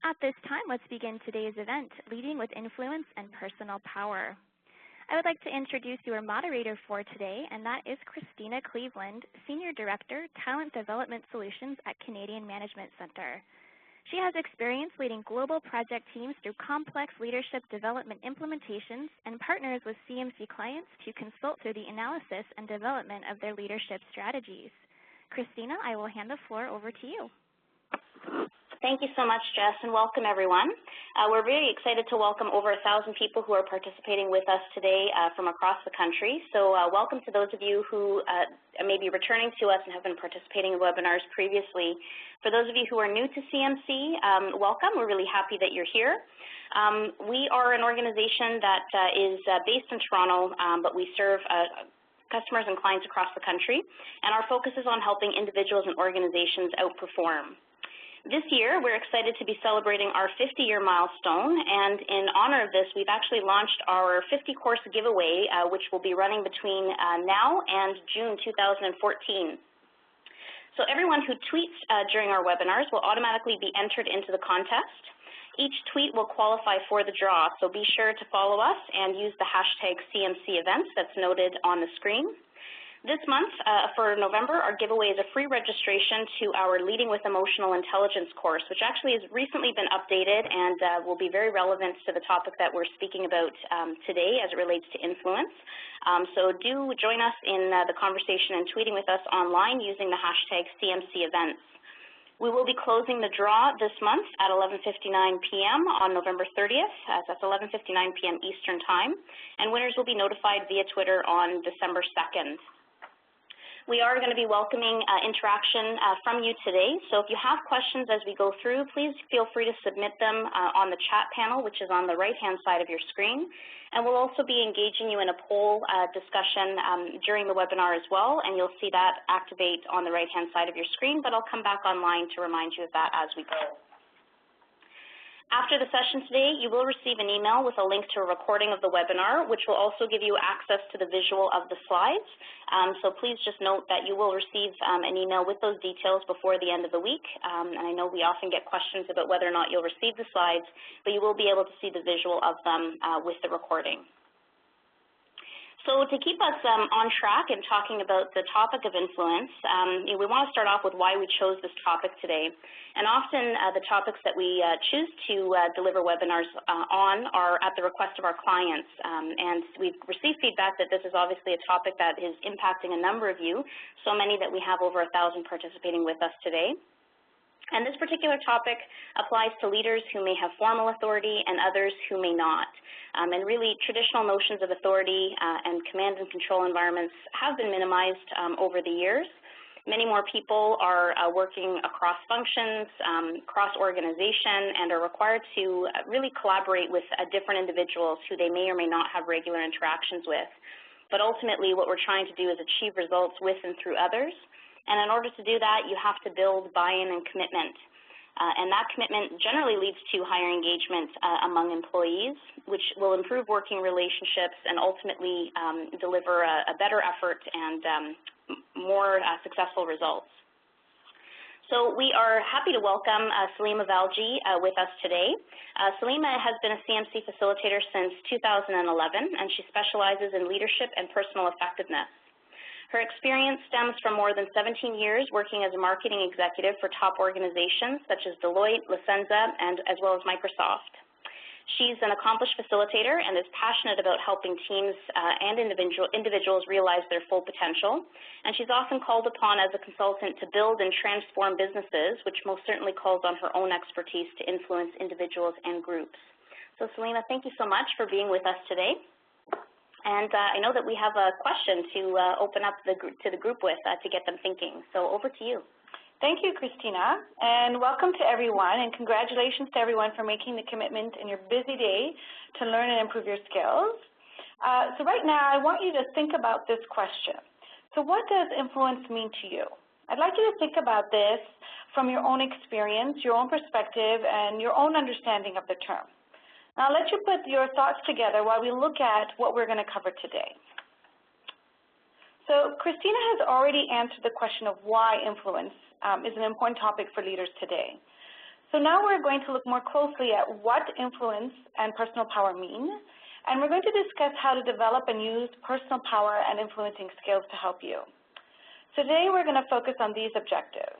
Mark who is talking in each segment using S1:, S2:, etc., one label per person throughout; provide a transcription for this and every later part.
S1: At this time, let's begin today's event, Leading with Influence and Personal Power. I would like to introduce your moderator for today, and that is Christina Cleveland, Senior Director, Talent Development Solutions at Canadian Management Center. She has experience leading global project teams through complex leadership development implementations and partners with CMC clients to consult through the analysis and development of their leadership strategies. Christina, I will hand the floor over to you.
S2: Thank you so much, Jess, and welcome everyone. We're very excited to welcome over 1,000 people who are participating with us today from across the country. So welcome to those of you who may be returning to us and have been participating in webinars previously. For those of you who are new to CMC, welcome. We're really happy that you're here. We are an organization that is based in Toronto, but we serve customers and clients across the country, and our focus is on helping individuals and organizations outperform. This year, we're excited to be celebrating our 50-year milestone, and in honor of this, we've actually launched our 50-course giveaway, which will be running between now and June 2014. So everyone who tweets during our webinars will automatically be entered into the contest. Each tweet will qualify for the draw, so be sure to follow us and use the hashtag CMC events that's noted on the screen. This month, for November, our giveaway is a free registration to our Leading with Emotional Intelligence course, which actually has recently been updated and will be very relevant to the topic that we're speaking about today as it relates to influence. So do join us in the conversation and tweeting with us online using the hashtag CMC events. We will be closing the draw this month at 11:59 p.m. on November 30th. That's 11:59 p.m. Eastern Time, and winners will be notified via Twitter on December 2nd. We are going to be welcoming interaction from you today, so if you have questions as we go through, please feel free to submit them on the chat panel, which is on the right-hand side of your screen. And we'll also be engaging you in a poll discussion during the webinar as well, and you'll see that activate on the right-hand side of your screen, but I'll come back online to remind you of that as we go. After the session today, you will receive an email with a link to a recording of the webinar, which will also give you access to the visual of the slides. So please just note that you will receive an email with those details before the end of the week. And I know we often get questions about whether or not you'll receive the slides, but you will be able to see the visual of them with the recording. So to keep us on track in talking about the topic of influence, we want to start off with why we chose this topic today. And often the topics that we choose to deliver webinars on are at the request of our clients. And we've received feedback that this is obviously a topic that is impacting a number of you, so many that we have over 1,000 participating with us today. And this particular topic applies to leaders who may have formal authority and others who may not. And really, traditional notions of authority and command and control environments have been minimized over the years. Many more people are working across functions, across organization, and are required to really collaborate with different individuals who they may or may not have regular interactions with. But ultimately, what we're trying to do is achieve results with and through others. And in order to do that, you have to build buy-in and commitment. And that commitment generally leads to higher engagement among employees, which will improve working relationships and ultimately deliver a better effort and more successful results. So we are happy to welcome Salima Valji with us today. Salima has been a CMC facilitator since 2011, and she specializes in leadership and personal effectiveness. Her experience stems from more than 17 years working as a marketing executive for top organizations such as Deloitte, Lucenza, and as well as Microsoft. She's an accomplished facilitator and is passionate about helping teams and individuals realize their full potential. And she's often called upon as a consultant to build and transform businesses, which most certainly calls on her own expertise to influence individuals and groups. So Salima, thank you so much for being with us today. And I know that we have a question to open up to the group with to get them thinking. So over to you.
S3: Thank you, Christina, and welcome to everyone, and congratulations to everyone for making the commitment in your busy day to learn and improve your skills. So right now, I want you to think about this question. So what does influence mean to you? I'd like you to think about this from your own experience, your own perspective, and your own understanding of the term. Now, I'll let you put your thoughts together while we look at what we're going to cover today. So Christina has already answered the question of why influence is an important topic for leaders today. So now we're going to look more closely at what influence and personal power mean, and we're going to discuss how to develop and use personal power and influencing skills to help you. So today we're going to focus on these objectives.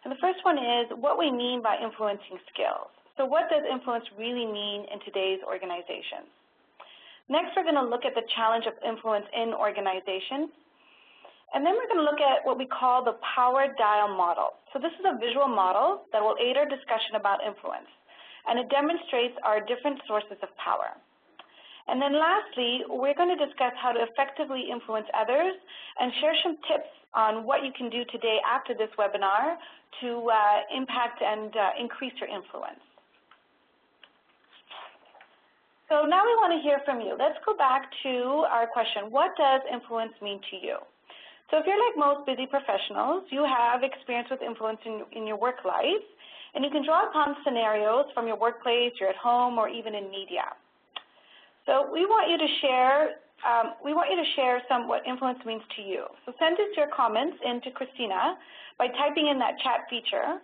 S3: And the first one is what we mean by influencing skills. So what does influence really mean in today's organizations? Next, we're going to look at the challenge of influence in organizations. And then we're going to look at what we call the power dial model. So this is a visual model that will aid our discussion about influence. And it demonstrates our different sources of power. And then lastly, we're going to discuss how to effectively influence others and share some tips on what you can do today after this webinar to impact and increase your influence. So now we want to hear from you. Let's go back to our question, what does influence mean to you? So if you're like most busy professionals, you have experience with influence in your work life, and you can draw upon scenarios from your workplace, you're at home, or even in media. So we want you to share what influence means to you. So send us your comments into Christina by typing in that chat feature.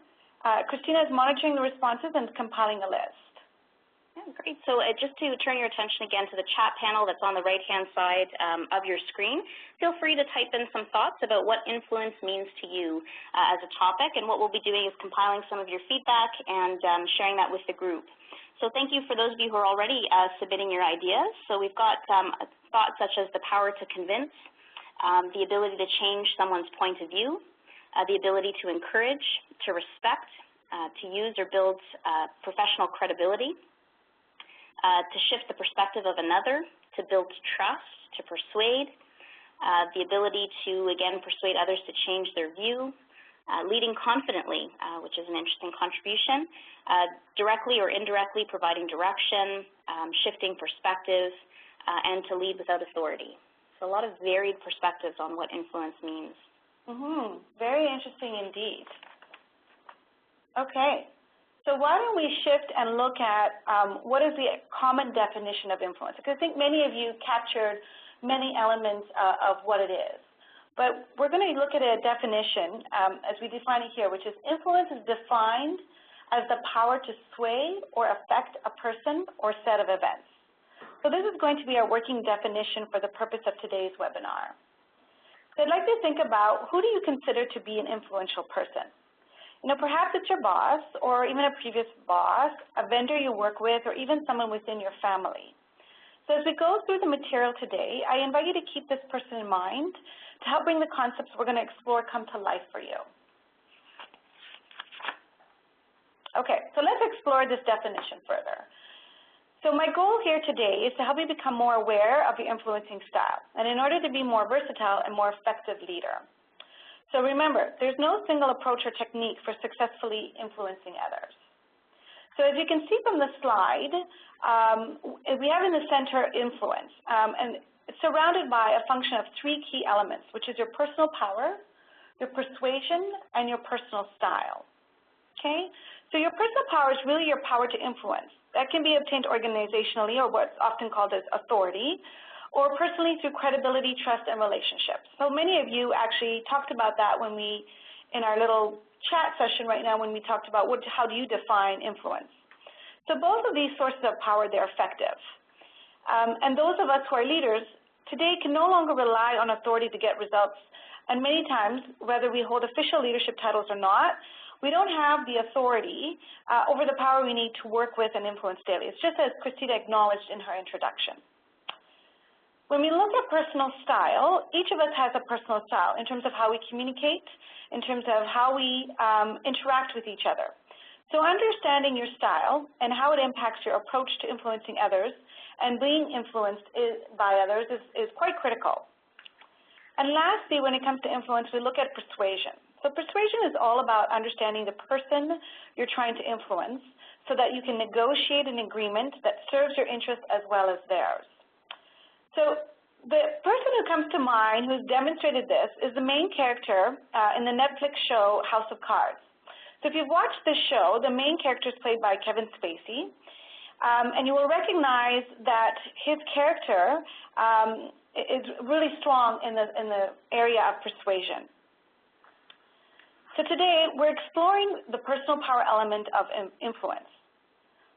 S3: Christina is monitoring the responses and compiling a list.
S2: Yeah, great. So just to turn your attention again to the chat panel that's on the right-hand side of your screen, feel free to type in some thoughts about what influence means to you as a topic, and what we'll be doing is compiling some of your feedback and sharing that with the group. So thank you for those of you who are already submitting your ideas. So we've got thoughts such as the power to convince, the ability to change someone's point of view, the ability to encourage, to respect, to use or build professional credibility, to shift the perspective of another, to build trust, to persuade, the ability to, again, persuade others to change their view, leading confidently, which is an interesting contribution, directly or indirectly providing direction, shifting perspective, and to lead without authority. So a lot of varied perspectives on what influence means.
S3: Very interesting indeed. Okay. So why don't we shift and look at what is the common definition of influence? Because I think many of you captured many elements of what it is. But we're going to look at a definition as we define it here, which is influence is defined as the power to sway or affect a person or set of events. So this is going to be our working definition for the purpose of today's webinar. So I'd like to think about, who do you consider to be an influential person? You know, perhaps it's your boss or even a previous boss, a vendor you work with, or even someone within your family. So as we go through the material today, I invite you to keep this person in mind to help bring the concepts we're going to explore come to life for you. Okay, so let's explore this definition further. So my goal here today is to help you become more aware of your influencing style, and in order to be more versatile and more effective leader. So remember, there's no single approach or technique for successfully influencing others. So as you can see from the slide, we have in the center influence, and it's surrounded by a function of three key elements, which is your personal power, your persuasion, and your personal style. Okay? So your personal power is really your power to influence. That can be obtained organizationally, or what's often called as authority, or personally through credibility, trust, and relationships. So many of you actually talked about that when in our little chat session right now, when we talked about how do you define influence. So both of these sources of power, they're effective. And those of us who are leaders today can no longer rely on authority to get results. And many times, whether we hold official leadership titles or not, we don't have the authority over the power we need to work with and influence daily. It's just as Christina acknowledged in her introduction. When we look at personal style, each of us has a personal style in terms of how we communicate, in terms of how we interact with each other. So understanding your style and how it impacts your approach to influencing others and being influenced by others is quite critical. And lastly, when it comes to influence, we look at persuasion. So persuasion is all about understanding the person you're trying to influence so that you can negotiate an agreement that serves your interests as well as theirs. So the person who comes to mind who's demonstrated this is the main character in the Netflix show House of Cards. So if you've watched this show, the main character is played by Kevin Spacey, and you will recognize that his character is really strong in the area of persuasion. So today, we're exploring the personal power element of influence.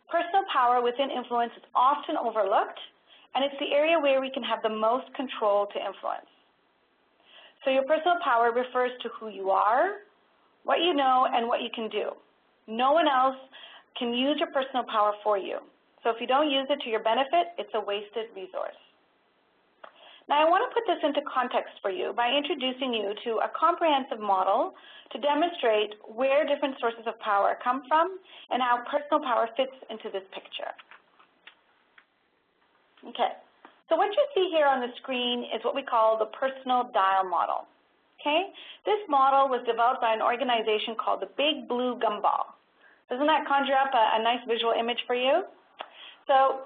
S3: Personal power within influence is often overlooked, and it's the area where we can have the most control to influence. So your personal power refers to who you are, what you know, and what you can do. No one else can use your personal power for you. So if you don't use it to your benefit, it's a wasted resource. Now, I want to put this into context for you by introducing you to a comprehensive model to demonstrate where different sources of power come from and how personal power fits into this picture. Okay, so what you see here on the screen is what we call the personal dial model. Okay, this model was developed by an organization called the Big Blue Gumball. Doesn't that conjure up a nice visual image for you? So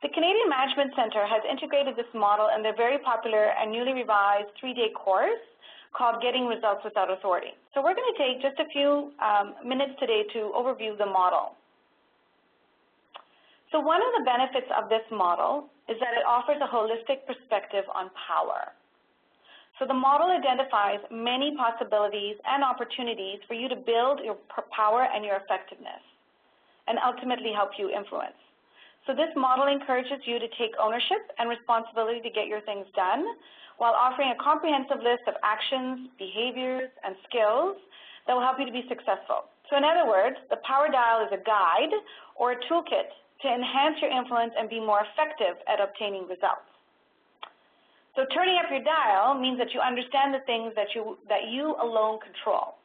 S3: the Canadian Management Centre has integrated this model in their very popular and newly revised 3-day course called Getting Results Without Authority. So we're going to take just a few minutes today to overview the model. So one of the benefits of this model is that it offers a holistic perspective on power. So the model identifies many possibilities and opportunities for you to build your power and your effectiveness and ultimately help you influence. So this model encourages you to take ownership and responsibility to get your things done while offering a comprehensive list of actions, behaviors, and skills that will help you to be successful. So in other words, the Power Dial is a guide or a toolkit to enhance your influence and be more effective at obtaining results. So turning up your dial means that you understand the things that you alone control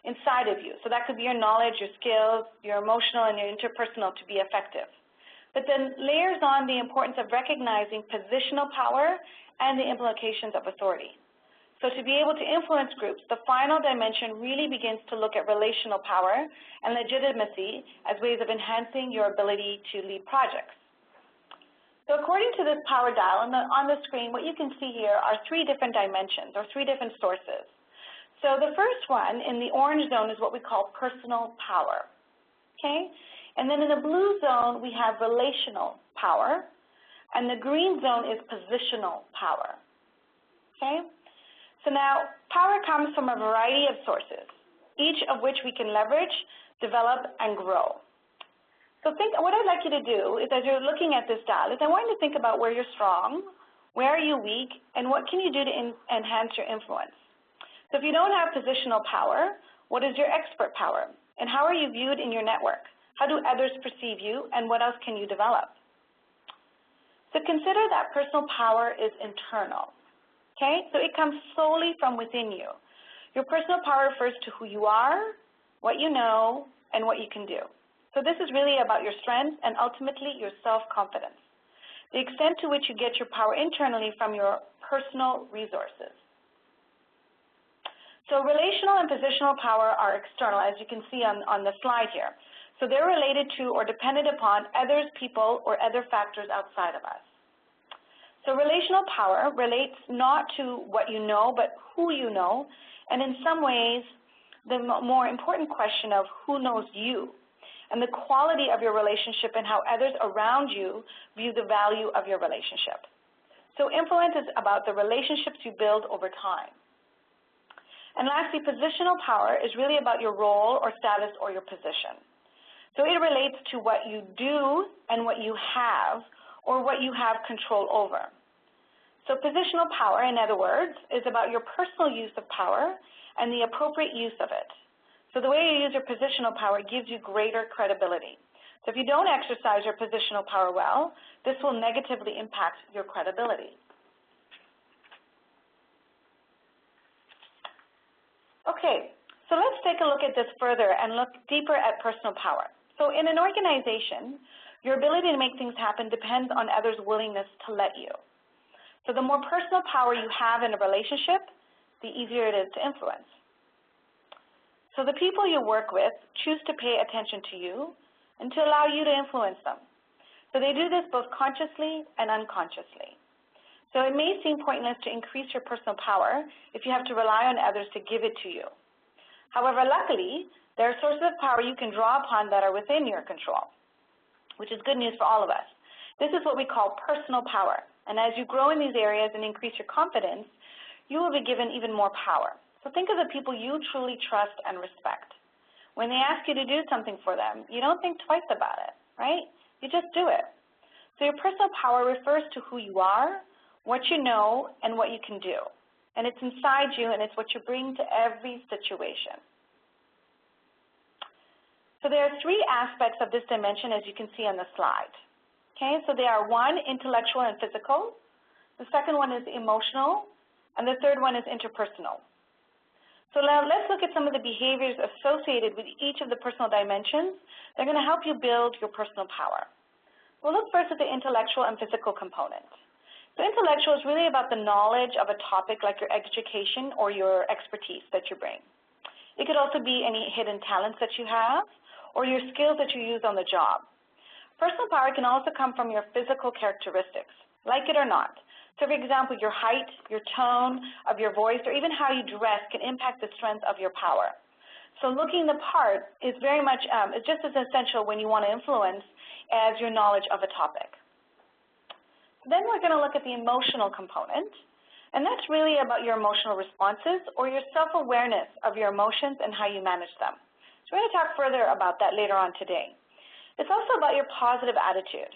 S3: inside of you. So that could be your knowledge, your skills, your emotional, and your interpersonal to be effective. But then layers on the importance of recognizing positional power and the implications of authority. So to be able to influence groups, the final dimension really begins to look at relational power and legitimacy as ways of enhancing your ability to lead projects. So according to this Power Dial, on the screen, what you can see here are 3 different dimensions or 3 different sources. So the first one in the orange zone is what we call personal power, okay? And then in the blue zone, we have relational power, and the green zone is positional power, okay? So now, power comes from a variety of sources, each of which we can leverage, develop, and grow. So what I'd like you to do is, as you're looking at this dial, is I want you to think about where you're strong, where are you weak, and what can you do to enhance your influence. So if you don't have positional power, what is your expert power, and how are you viewed in your network? How do others perceive you, and what else can you develop? So consider that personal power is internal, okay? So it comes solely from within you. Your personal power refers to who you are, what you know, and what you can do. So this is really about your strengths and ultimately your self-confidence, the extent to which you get your power internally from your personal resources. So relational and positional power are external, as you can see on the slide here. So they're related to or dependent upon others, people, or other factors outside of us. So relational power relates not to what you know, but who you know, and in some ways, the more important question of who knows you, and the quality of your relationship and how others around you view the value of your relationship. So influence is about the relationships you build over time. And lastly, positional power is really about your role or status or your position. So it relates to what you do and what you have or what you have control over. So positional power, in other words, is about your personal use of power and the appropriate use of it. So the way you use your positional power gives you greater credibility. So if you don't exercise your positional power well, this will negatively impact your credibility. Okay, so let's take a look at this further and look deeper at personal power. So in an organization, your ability to make things happen depends on others' willingness to let you. So the more personal power you have in a relationship, the easier it is to influence. So the people you work with choose to pay attention to you and to allow you to influence them. So they do this both consciously and unconsciously. So it may seem pointless to increase your personal power if you have to rely on others to give it to you. However, luckily, there are sources of power you can draw upon that are within your control, which is good news for all of us. This is what we call personal power. And as you grow in these areas and increase your confidence, you will be given even more power. So think of the people you truly trust and respect. When they ask you to do something for them, you don't think twice about it, right? You just do it. So your personal power refers to who you are, what you know, and what you can do. And it's inside you, and it's what you bring to every situation. So there are three aspects of this dimension, as you can see on the slide. Okay, so they are one, intellectual and physical. The second one is emotional, and the third one is interpersonal. So now let's look at some of the behaviors associated with each of the personal dimensions. They're going to help you build your personal power. We'll look first at the intellectual and physical component. So intellectual is really about the knowledge of a topic like your education or your expertise that you bring. It could also be any hidden talents that you have or your skills that you use on the job. Personal power can also come from your physical characteristics, like it or not. So, for example, your height, your tone of your voice, or even how you dress can impact the strength of your power. So looking the part is very much, is just as essential when you want to influence as your knowledge of a topic. Then we're going to look at the emotional component, and that's really about your emotional responses or your self-awareness of your emotions and how you manage them. So we're going to talk further about that later on today. It's also about your positive attitude.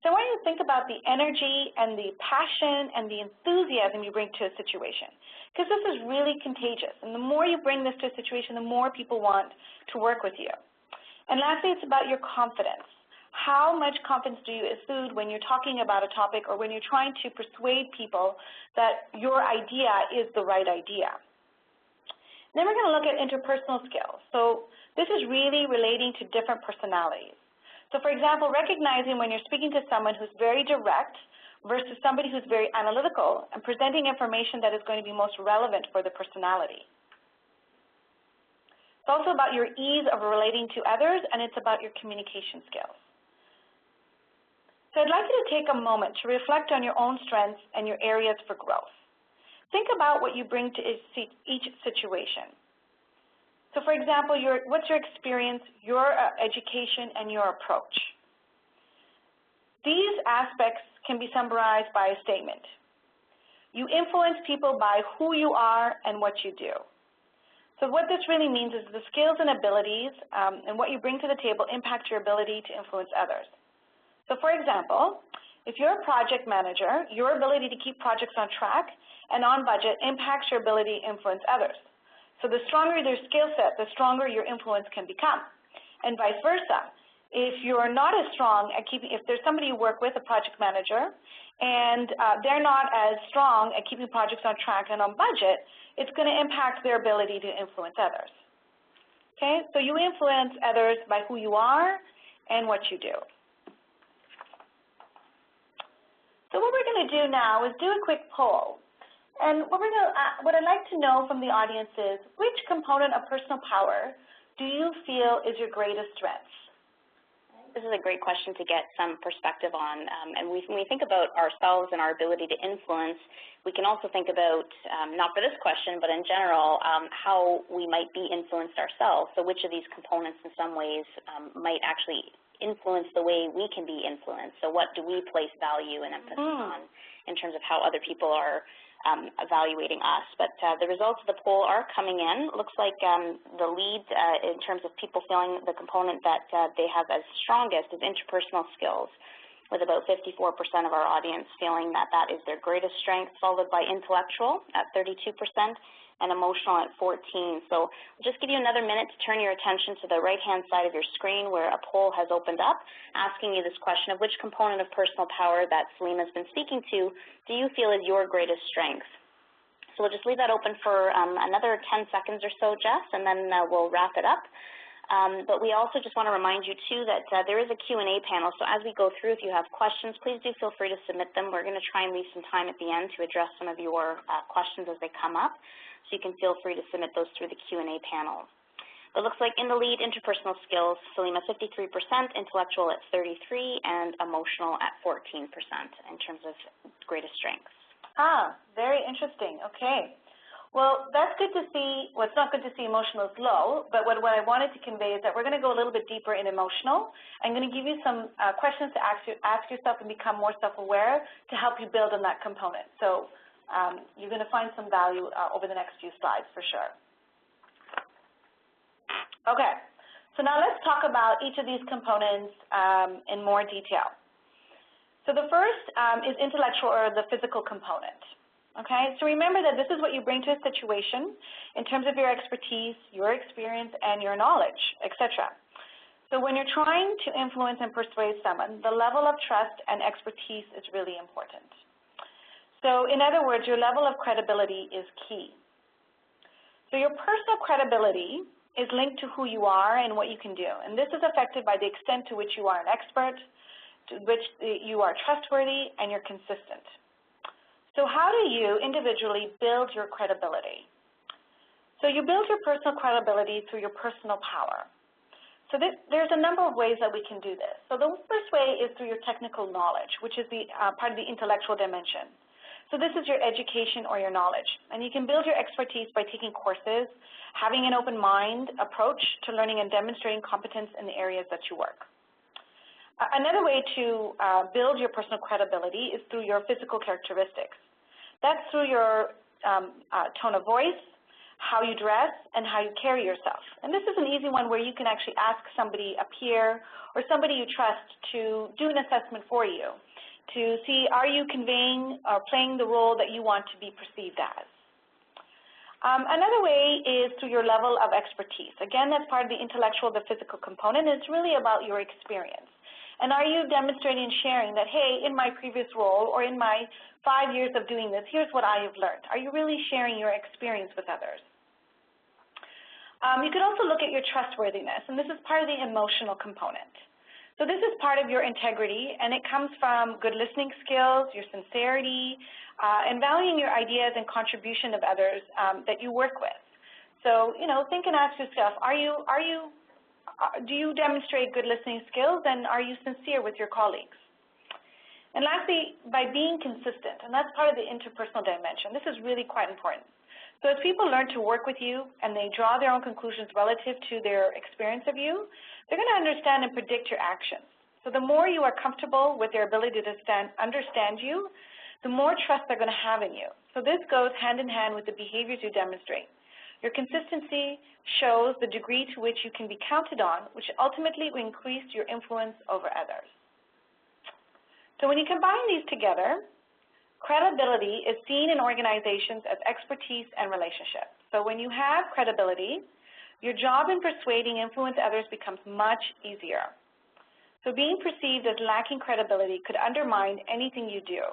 S3: So I want you to think about the energy and the passion and the enthusiasm you bring to a situation, because this is really contagious. And the more you bring this to a situation, the more people want to work with you. And lastly, it's about your confidence. How much confidence do you exude when you're talking about a topic or when you're trying to persuade people that your idea is the right idea? Then we're going to look at interpersonal skills. So this is really relating to different personalities. So for example, recognizing when you're speaking to someone who's very direct versus somebody who's very analytical and presenting information that is going to be most relevant for the personality. It's also about your ease of relating to others, and it's about your communication skills. So I'd like you to take a moment to reflect on your own strengths and your areas for growth. Think about what you bring to each situation. So for example, what's your experience, your education, and your approach? These aspects can be summarized by a statement. You influence people by who you are and what you do. So what this really means is the skills and abilities and what you bring to the table impact your ability to influence others. So for example, if you're a project manager, your ability to keep projects on track and on budget impacts your ability to influence others. So the stronger your skill set, the stronger your influence can become, and vice versa. If you're not as strong at keeping, if there's somebody you work with, a project manager, and they're not as strong at keeping projects on track and on budget, it's going to impact their ability to influence others. Okay, so you influence others by who you are and what you do. So what we're going to do now is do a quick poll. And what I'd like to know from the audience is, which component of personal power do you feel is your greatest strength?
S2: This is a great question to get some perspective on. And when we think about ourselves and our ability to influence, we can also think about, not for this question, but in general, how we might be influenced ourselves. So which of these components in some ways might actually influence the way we can be influenced. So what do we place value and emphasis on in terms of how other people are evaluating us. But the results of the poll are coming in. It looks like the lead in terms of people feeling the component that they have as strongest is interpersonal skills, with about 54% of our audience feeling that that is their greatest strength, followed by intellectual at 32% and emotional at 14%. So I'll just give you another minute to turn your attention to the right-hand side of your screen where a poll has opened up, asking you this question of which component of personal power that Saleema's been speaking to do you feel is your greatest strength? So we'll just leave that open for another 10 seconds or so, Jess, and then we'll wrap it up. But we also just want to remind you, too, that there is a Q&A panel. So as we go through, if you have questions, please do feel free to submit them. We're going to try and leave some time at the end to address some of your questions as they come up. So you can feel free to submit those through the Q&A panel. It looks like in the lead, interpersonal skills, Saleema 53%, intellectual at 33%, and emotional at 14% in terms of greatest strengths.
S3: Very interesting. Okay. Well, that's good to see. Well, it's not good to see emotional is low, but what I wanted to convey is that we're going to go a little bit deeper in emotional. I'm going to give you some questions to ask yourself and become more self-aware to help you build on that component. So you're going to find some value over the next few slides for sure. Okay, so now let's talk about each of these components in more detail. So the first is intellectual or the physical component. Okay, so remember that this is what you bring to a situation in terms of your expertise, your experience, and your knowledge, etc. So when you're trying to influence and persuade someone, the level of trust and expertise is really important. So in other words, your level of credibility is key. So your personal credibility is linked to who you are and what you can do. And this is affected by the extent to which you are an expert, to which you are trustworthy, and you're consistent. So how do you individually build your credibility? So you build your personal credibility through your personal power. So there's a number of ways that we can do this. So the first way is through your technical knowledge, which is the part of the intellectual dimension. So this is your education or your knowledge. And you can build your expertise by taking courses, having an open mind approach to learning and demonstrating competence in the areas that you work. Another way to build your personal credibility is through your physical characteristics. That's through your tone of voice, how you dress, and how you carry yourself. And this is an easy one where you can actually ask somebody, a peer, or somebody you trust to do an assessment for you to see, are you conveying or playing the role that you want to be perceived as. Another way is through your level of expertise. Again, that's part of the intellectual, the physical component. It's really about your experience. And are you demonstrating and sharing that, hey, in my previous role or in my 5 years of doing this, here's what I have learned. Are you really sharing your experience with others? You could also look at your trustworthiness, and this is part of the emotional component. So this is part of your integrity, and it comes from good listening skills, your sincerity, and valuing your ideas and contribution of others that you work with. So, think and ask yourself, do you demonstrate good listening skills, and are you sincere with your colleagues? And lastly, by being consistent, and that's part of the interpersonal dimension. This is really quite important. So as people learn to work with you and they draw their own conclusions relative to their experience of you, they're going to understand and predict your actions. So the more you are comfortable with their ability to understand you, the more trust they're going to have in you. So this goes hand in hand with the behaviors you demonstrate. Your consistency shows the degree to which you can be counted on, which ultimately will increase your influence over others. So when you combine these together, credibility is seen in organizations as expertise and relationship. So when you have credibility, your job in persuading, influence others becomes much easier. So being perceived as lacking credibility could undermine anything you do.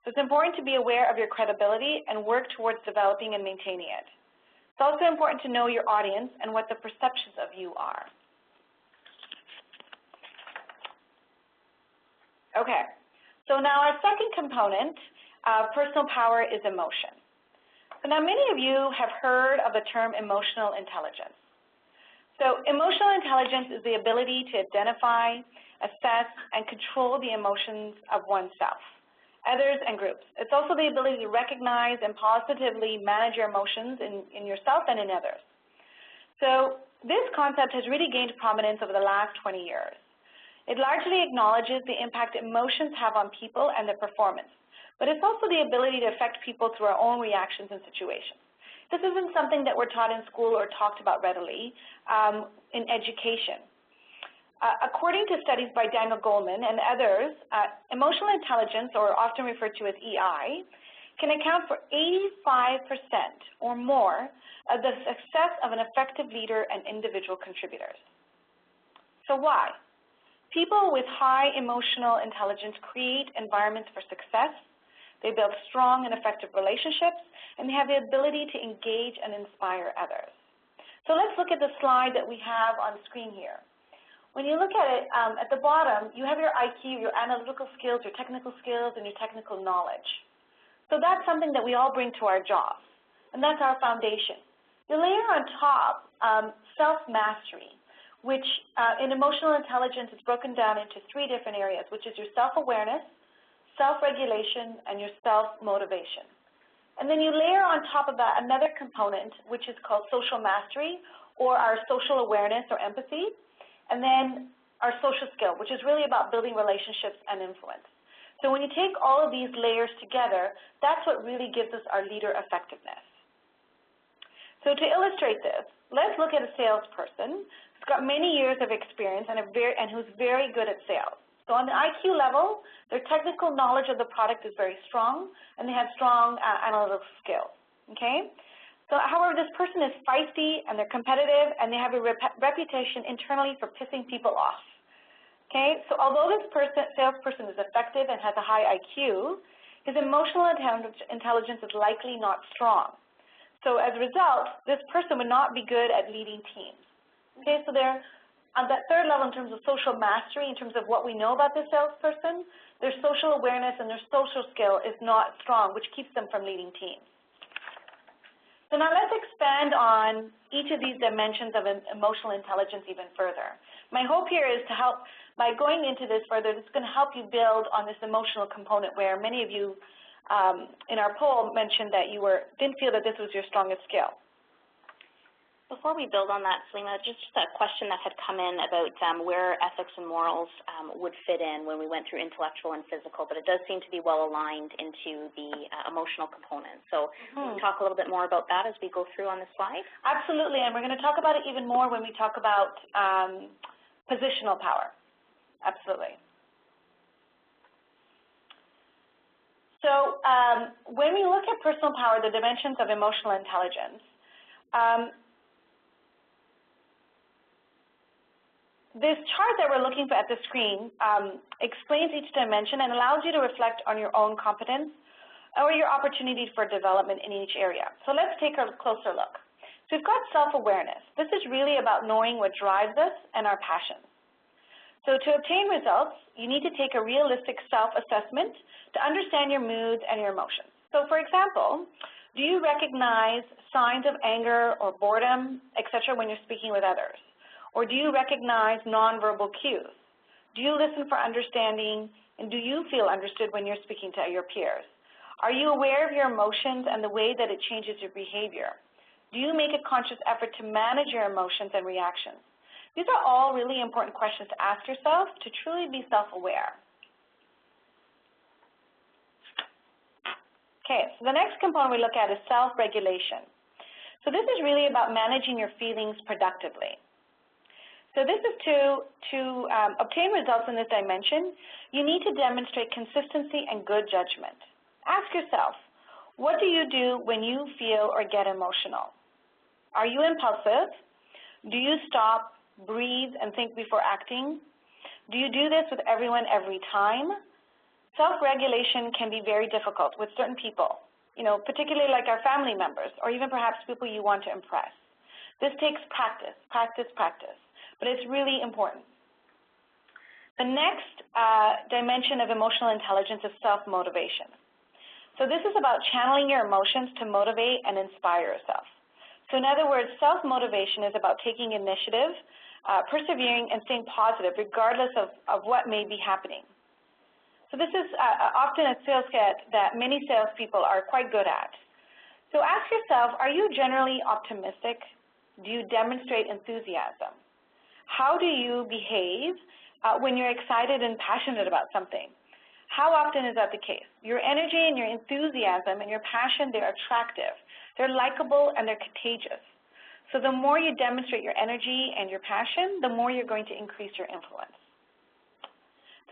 S3: So it's important to be aware of your credibility and work towards developing and maintaining it. It's also important to know your audience and what the perceptions of you are. Okay, so now our second component of personal power is emotion. So now many of you have heard of the term emotional intelligence. So emotional intelligence is the ability to identify, assess, and control the emotions of oneself, others, and groups. It's also the ability to recognize and positively manage your emotions in yourself and in others. So this concept has really gained prominence over the last 20 years. It largely acknowledges the impact emotions have on people and their performance, but it's also the ability to affect people through our own reactions and situations. This isn't something that we're taught in school or talked about readily in education. According to studies by Daniel Goleman and others, emotional intelligence, or often referred to as EI, can account for 85% or more of the success of an effective leader and individual contributors. So why? People with high emotional intelligence create environments for success, they build strong and effective relationships, and they have the ability to engage and inspire others. So let's look at the slide that we have on screen here. When you look at it, at the bottom, you have your IQ, your analytical skills, your technical skills, and your technical knowledge. So that's something that we all bring to our jobs, and that's our foundation. You layer on top self-mastery, which in emotional intelligence is broken down into 3 different areas, which is your self-awareness, self-regulation, and your self-motivation. And then you layer on top of that another component, which is called social mastery, or our social awareness or empathy, and then our social skill, which is really about building relationships and influence. So when you take all of these layers together, that's what really gives us our leader effectiveness. So to illustrate this, let's look at a salesperson who's got many years of experience and who's very good at sales. So on the IQ level, their technical knowledge of the product is very strong, and they have strong analytical skills, okay? So however, this person is feisty, and they're competitive, and they have a reputation internally for pissing people off, okay? So although this salesperson is effective and has a high IQ, his emotional intelligence is likely not strong. So as a result, this person would not be good at leading teams. Okay, so they're on that third level in terms of social mastery, in terms of what we know about this salesperson, their social awareness and their social skill is not strong, which keeps them from leading teams. So now let's expand on each of these dimensions of emotional intelligence even further. My hope here is to help, by going into this further, it's going to help you build on this emotional component where many of you in our poll mentioned that you didn't feel that this was your strongest skill.
S2: Before we build on that, Salima, just a question that had come in about where ethics and morals would fit in when we went through intellectual and physical, but it does seem to be well aligned into the emotional component. So can you talk a little bit more about that as we go through on the slide?
S3: Absolutely, and we're going to talk about it even more when we talk about positional power. Absolutely. So when we look at personal power, the dimensions of emotional intelligence, this chart that we're looking at the screen explains each dimension and allows you to reflect on your own competence or your opportunity for development in each area. So let's take a closer look. So we've got self-awareness. This is really about knowing what drives us and our passions. So to obtain results, you need to take a realistic self-assessment to understand your moods and your emotions. So for example, do you recognize signs of anger or boredom, etc., when you're speaking with others? Or do you recognize nonverbal cues? Do you listen for understanding, and do you feel understood when you're speaking to your peers? Are you aware of your emotions and the way that it changes your behavior? Do you make a conscious effort to manage your emotions and reactions? These are all really important questions to ask yourself to truly be self-aware. Okay, so the next component we look at is self-regulation. So this is really about managing your feelings productively. So this is to obtain results in this dimension, you need to demonstrate consistency and good judgment. Ask yourself, what do you do when you feel or get emotional? Are you impulsive? Do you stop, breathe, and think before acting? Do you do this with everyone every time? Self-regulation can be very difficult with certain people, particularly like our family members or even perhaps people you want to impress. This takes practice, practice, practice. But it's really important. The next dimension of emotional intelligence is self-motivation. So this is about channeling your emotions to motivate and inspire yourself. So in other words, self-motivation is about taking initiative, persevering, and staying positive regardless of what may be happening. So this is often a skill set that many salespeople are quite good at. So ask yourself, are you generally optimistic? Do you demonstrate enthusiasm? How do you behave when you're excited and passionate about something? How often is that the case? Your energy and your enthusiasm and your passion, they're attractive. They're likable and they're contagious. So the more you demonstrate your energy and your passion, the more you're going to increase your influence.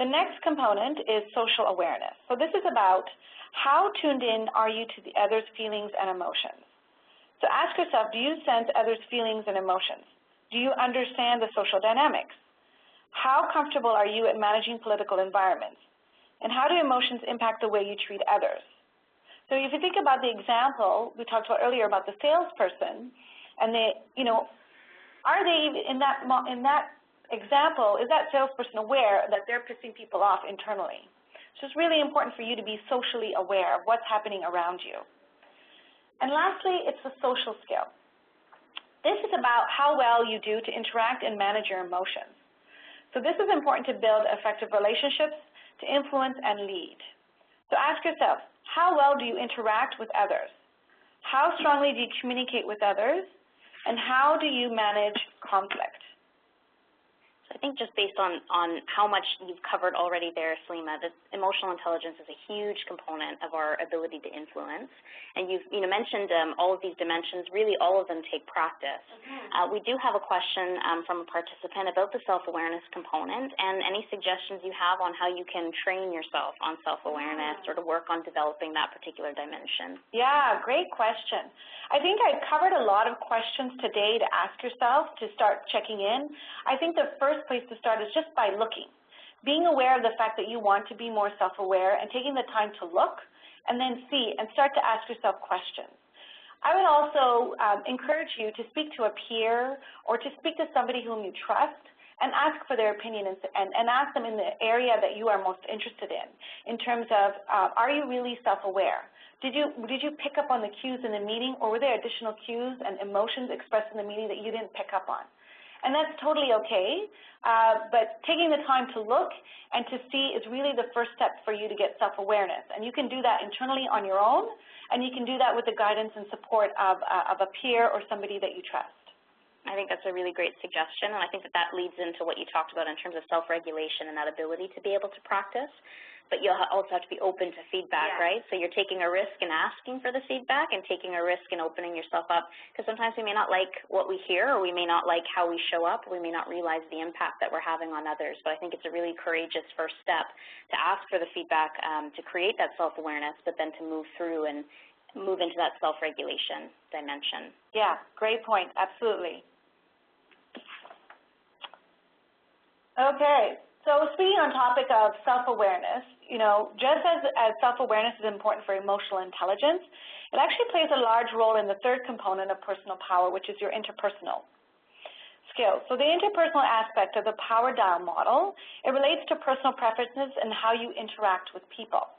S3: The next component is social awareness. So this is about how tuned in are you to the other's feelings and emotions. So ask yourself, do you sense others' feelings and emotions? Do you understand the social dynamics? How comfortable are you at managing political environments? And how do emotions impact the way you treat others? So if you think about the example we talked about earlier about the salesperson, and are they in that example, is that salesperson aware that they're pissing people off internally? So it's really important for you to be socially aware of what's happening around you. And lastly, it's the social skill. This is about how well you do to interact and manage your emotions. So this is important to build effective relationships, to influence and lead. So ask yourself, how well do you interact with others? How strongly do you communicate with others? And how do you manage conflict?
S2: So I think just based on how much you've covered already there, Salima, that emotional intelligence is a huge component of our ability to influence. And you've mentioned all of these dimensions. Really, all of them take practice. We do have a question from a participant about the self-awareness component and any suggestions you have on how you can train yourself on self-awareness or to work on developing that particular dimension.
S3: Yeah, great question. I think I covered a lot of questions today to ask yourself to start checking in. I think the first place to start is just by looking, being aware of the fact that you want to be more self-aware and taking the time to look and then see and start to ask yourself questions. I would also encourage you to speak to a peer or to speak to somebody whom you trust and ask for their opinion and ask them in the area that you are most interested in terms of are you really self-aware? Did you pick up on the cues in the meeting, or were there additional cues and emotions expressed in the meeting that you didn't pick up on? And that's totally okay, but taking the time to look and to see is really the first step for you to get self-awareness. And you can do that internally on your own, and you can do that with the guidance and support of a peer or somebody that you trust.
S2: I think that's a really great suggestion, and I think that leads into what you talked about in terms of self-regulation and that ability to be able to practice. But you'll also have to be open to feedback, right? So you're taking a risk in asking for the feedback and taking a risk in opening yourself up, because sometimes we may not like what we hear, or we may not like how we show up, or we may not realize the impact that we're having on others. But I think it's a really courageous first step to ask for the feedback to create that self-awareness, but then to move through and move into that self-regulation dimension.
S3: Yeah, great point. Absolutely. Okay. So speaking on topic of self-awareness, just as self-awareness is important for emotional intelligence, it actually plays a large role in the third component of personal power, which is your interpersonal skills. So the interpersonal aspect of the power dial model, it relates to personal preferences and how you interact with people.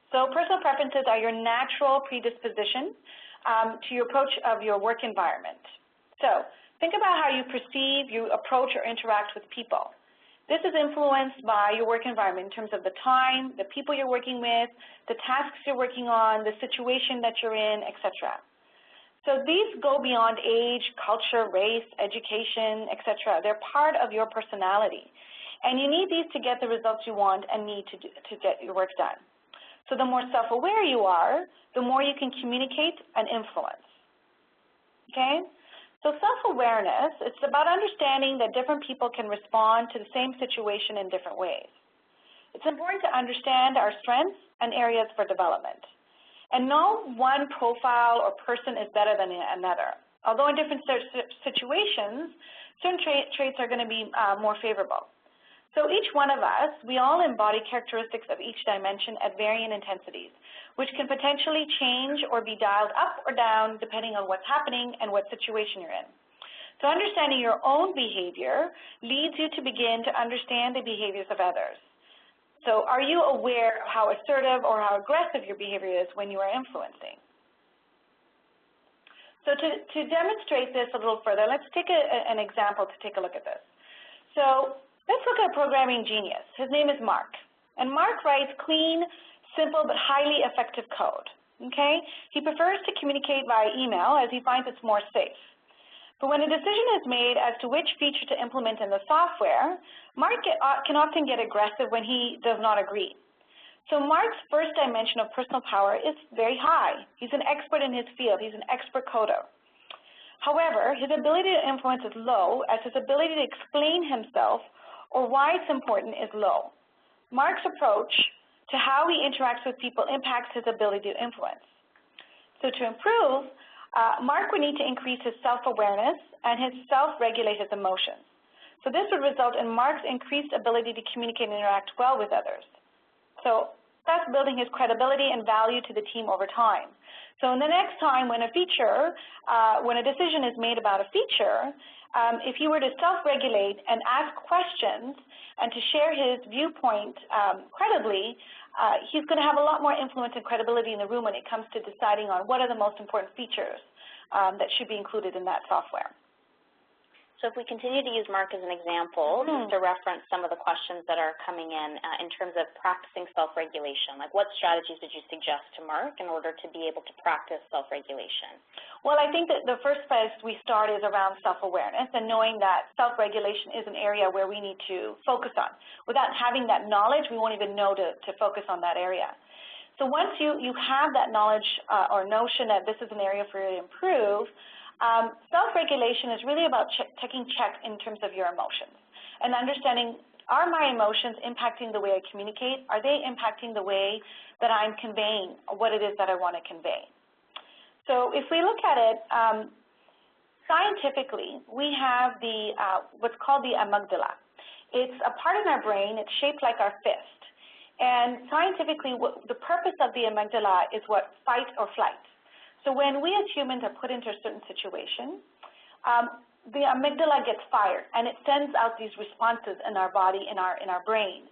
S3: So personal preferences are your natural predisposition to your approach of your work environment. So think about how you perceive, you approach, or interact with people. This is influenced by your work environment in terms of the time, the people you're working with, the tasks you're working on, the situation that you're in, etc. So these go beyond age, culture, race, education, etc. They're part of your personality. And you need these to get the results you want and need to get your work done. So the more self-aware you are, the more you can communicate and influence. Okay? So self-awareness, it's about understanding that different people can respond to the same situation in different ways. It's important to understand our strengths and areas for development. And no one profile or person is better than another. Although in different situations, certain traits are going to be more favorable. So each one of us, we all embody characteristics of each dimension at varying intensities, which can potentially change or be dialed up or down depending on what's happening and what situation you're in. So understanding your own behavior leads you to begin to understand the behaviors of others. So are you aware of how assertive or how aggressive your behavior is when you are influencing? So to demonstrate this a little further, let's take an example to take a look at this. So let's look at a programming genius. His name is Mark. And Mark writes clean, simple, but highly effective code. Okay? He prefers to communicate via email as he finds it's more safe. But when a decision is made as to which feature to implement in the software, Mark can often get aggressive when he does not agree. So Mark's first dimension of personal power is very high. He's an expert in his field. He's an expert coder. However, his ability to influence is low, as his ability to explain himself or why it's important is low. Mark's approach to how he interacts with people impacts his ability to influence. So to improve, Mark would need to increase his self-awareness and his self-regulate his emotions. So this would result in Mark's increased ability to communicate and interact well with others. So that's building his credibility and value to the team over time. So in the next time when a decision is made about a feature, if he were to self-regulate and ask questions and to share his viewpoint credibly, he's going to have a lot more influence and credibility in the room when it comes to deciding on what are the most important features that should be included in that software.
S2: So if we continue to use Mark as an example, just to reference some of the questions that are coming in terms of practicing self-regulation, like what strategies did you suggest to Mark in order to be able to practice self-regulation?
S3: Well, I think that the first place we start is around self-awareness and knowing that self-regulation is an area where we need to focus on. Without having that knowledge, we won't even know to focus on that area. So once you have that knowledge or notion that this is an area for you to improve, self-regulation is really about taking check in terms of your emotions and understanding, are my emotions impacting the way I communicate? Are they impacting the way that I'm conveying what it is that I want to convey? So if we look at it, scientifically, we have the what's called the amygdala. It's a part in our brain. It's shaped like our fist. And scientifically, the purpose of the amygdala is what? Fight or flight. So when we as humans are put into a certain situation, the amygdala gets fired, and it sends out these responses in our body, in our brain.